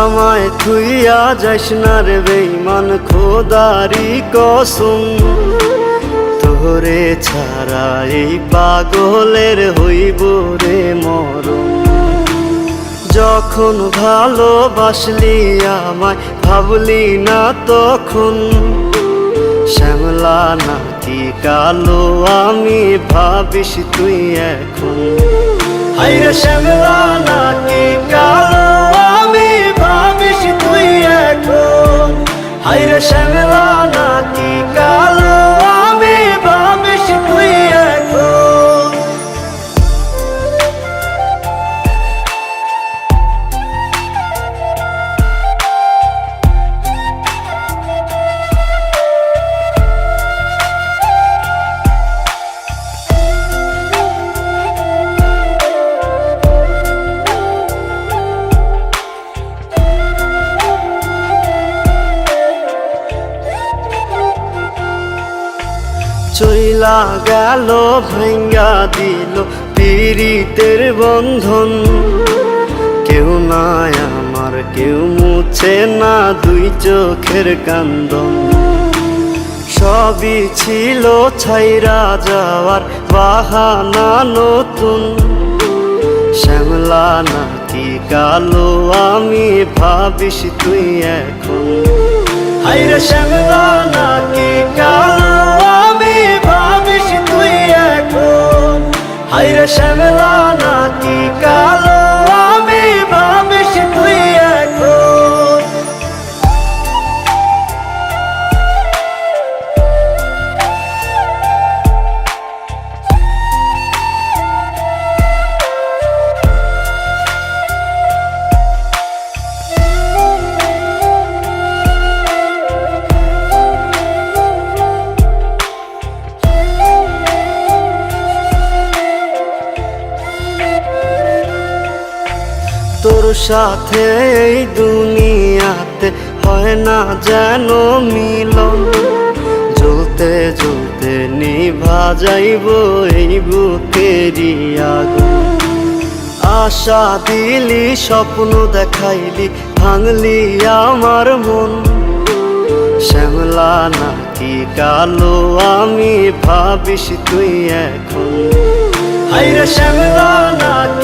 আমায় থুইয়া যাস না রে বেঈমান, খোদারি কসম। তোরে ছাড়া এই পাগলের হইব রে মরণ। যখন ভালোবাসলি আমায় ভাবলি না তখন, শ্যামলা নাকি কালো আমি ভাবিস তুই এখন। হায়রে শ্যামলা নাকি কালো আমি ভাবিস তুই এখন। হায়রে শ্যামলা নাকি কালো আমি ভাবিস তুই এখন। চইলা গেল ভাঙ্গা দিল পীড়িতের বন্ধন। কেউ নাই আমার, কেউ মুছে না দুই চোখের কান্দন। সবই ছিল ছাইরা যাওয়ার বাহানা নতুন। শ্যামলা নাকি কালো আমি ভাবিস তুই এখন। হায়রে শ্যামলা নাকি কালো আমি ভাবিস তুই এখন। হায়রে শ্যামলা নাকি কালো আমি ভাবিস তুই এখন। তোর সাথে এই দুনিয়াতে হয় না যেন মিলন। জ্বলতে জ্বলতে নিভা যাইব এই বুকেরই আগুন। আশা দিলি, স্বপ্ন দেখাইলি, ভাঙলি আমার মন। শ্যামলা নাকি কালো আমি ভাবিস তুই এখন। হায়রে শ্যামলা নাকি